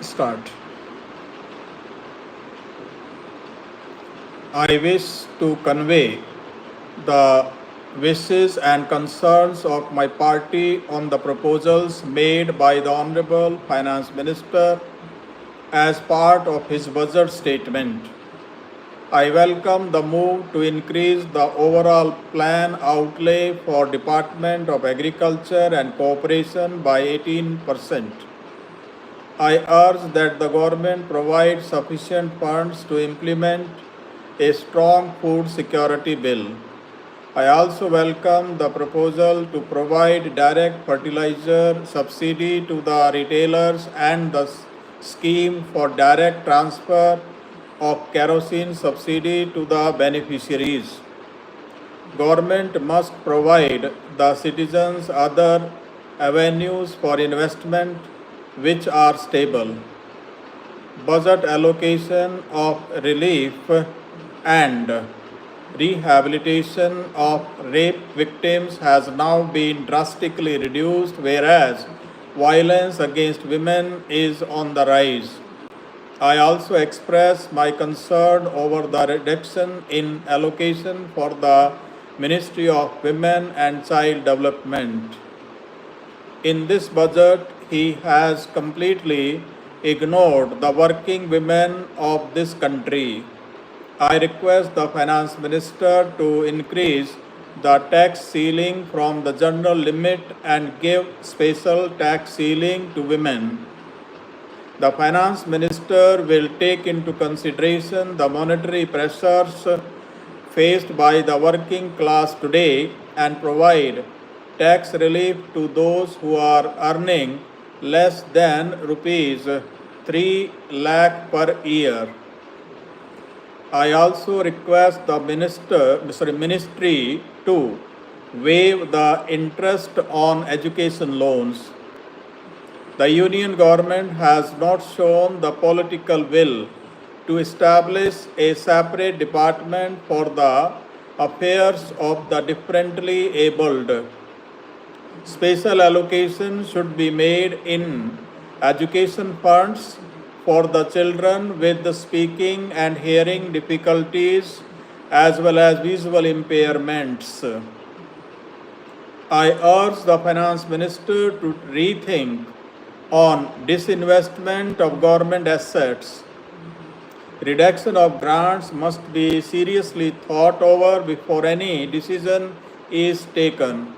Start. I wish to convey the wishes and concerns of my party on the proposals made by the Honorable Finance Minister as part of his budget statement. I welcome the move to increase the overall plan outlay for Department of Agriculture and Cooperation by 18%. I urge that the government provide sufficient funds to implement a strong food security bill. I also welcome the proposal to provide direct fertilizer subsidy to the retailers and the scheme for direct transfer of kerosene subsidy to the beneficiaries. Government must provide the citizens other avenues for investment which are stable. Budget allocation of relief and rehabilitation of rape victims has now been drastically reduced, whereas violence against women is on the rise. I also express my concern over the reduction in allocation for the Ministry of Women and Child Development. In this budget, he has completely ignored the working women of this country. I request the Finance Minister to increase the tax ceiling from the general limit and give special tax ceiling to women. The Finance Minister will take into consideration the monetary pressures faced by the working class today and provide tax relief to those who are earning less than rupees 3 lakh per year. I also request the ministry to waive the interest on education loans. The union government has not shown the political will to establish a separate department for the affairs of the differently abled. Special allocation should be made in education funds for the children with the speaking and hearing difficulties as well as visual impairments. I urge the Finance Minister to rethink on disinvestment of government assets. Reduction of grants must be seriously thought over before any decision is taken.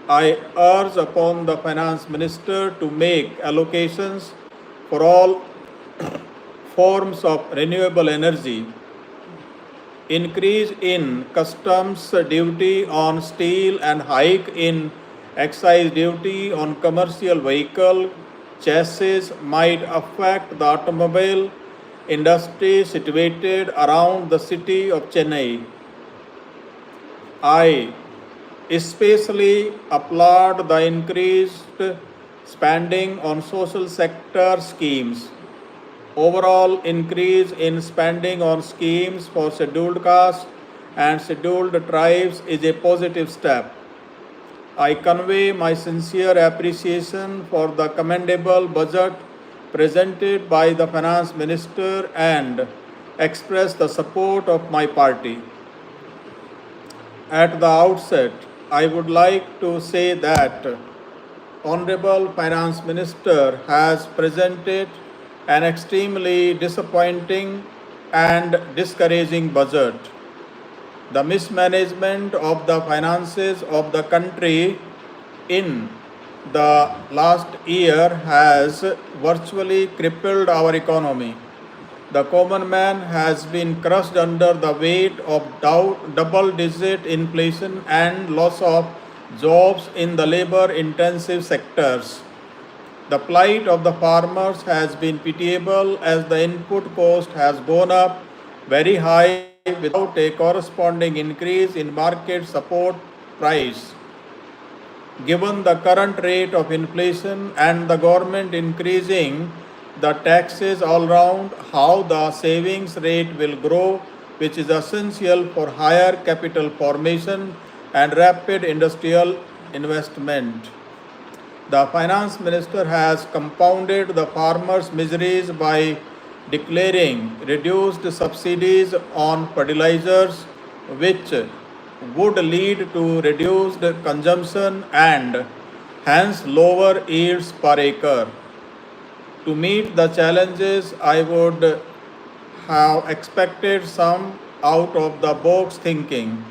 I urge upon the Finance Minister to make allocations for all forms of renewable energy. Increase in customs duty on steel and hike in excise duty on commercial vehicle chassis might affect the automobile industry situated around the city of Chennai. I especially applaud the increased spending on social sector schemes. Overall increase in spending on schemes for scheduled castes and scheduled tribes is a positive step. I convey my sincere appreciation for the commendable budget presented by the Finance Minister and express the support of my party. At the outset, I would like to say that Honorable Finance Minister has presented an extremely disappointing and discouraging budget. The mismanagement of the finances of the country in the last year has virtually crippled our economy. The common man has been crushed under the weight of double-digit inflation and loss of jobs in the labor-intensive sectors. The plight of the farmers has been pitiable as the input cost has gone up very high without a corresponding increase in market support price. Given the current rate of inflation and the government increasing the taxes all round, how the savings rate will grow, which is essential for higher capital formation and rapid industrial investment. The finance minister has compounded the farmers' miseries by declaring reduced subsidies on fertilizers, which would lead to reduced consumption and hence lower yields per acre. To meet the challenges, I would have expected some out of the box thinking.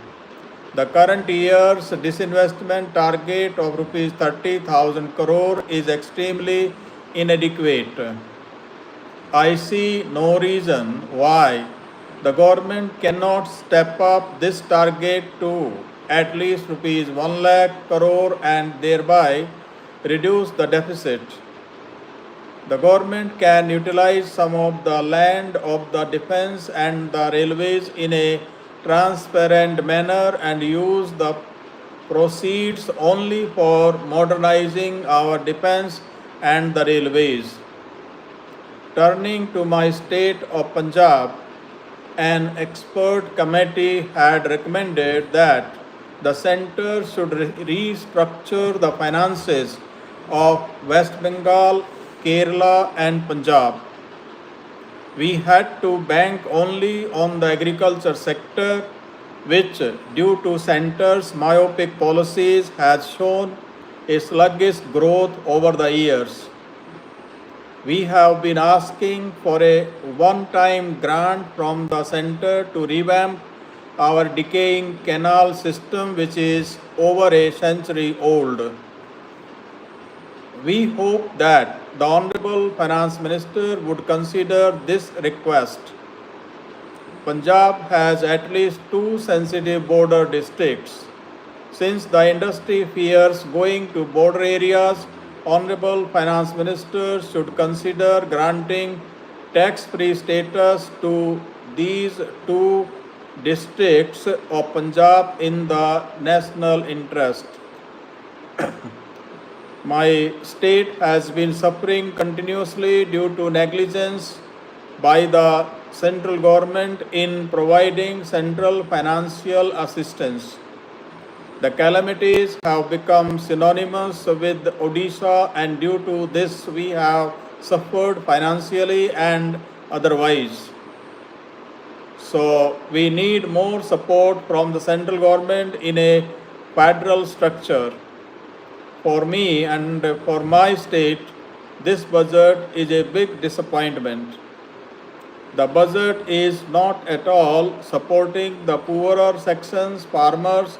The current year's disinvestment target of rupees 30,000 crore is extremely inadequate. I see no reason why the government cannot step up this target to at least rupees 1 lakh crore and thereby reduce the deficit. The government can utilize some of the land of the defense and the railways in a transparent manner and use the proceeds only for modernizing our defense and the railways. Turning to my state of Punjab, an expert committee had recommended that the centre should restructure the finances of West Bengal, Kerala and Punjab. We had to bank only on the agriculture sector, which due to centre's myopic policies has shown a sluggish growth over the years. We have been asking for a one-time grant from the centre to revamp our decaying canal system, which is over a century old. We hope that the Honorable Finance Minister would consider this request. Punjab has at least 2 sensitive border districts. Since the industry fears going to border areas, Honorable Finance Minister should consider granting tax-free status to these 2 districts of Punjab in the national interest. My state has been suffering continuously due to negligence by the central government in providing central financial assistance. The calamities have become synonymous with Odisha, and due to this we have suffered financially and otherwise. So we need more support from the central government in a federal structure. For me and for my state, this budget is a big disappointment. The budget is not at all supporting the poorer sections, farmers,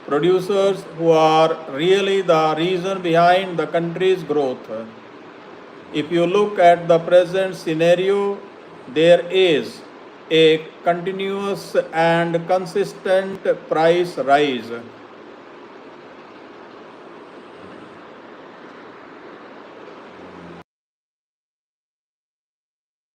producers who are really the reason behind the country's growth. If you look at the present scenario, there is a continuous and consistent price rise.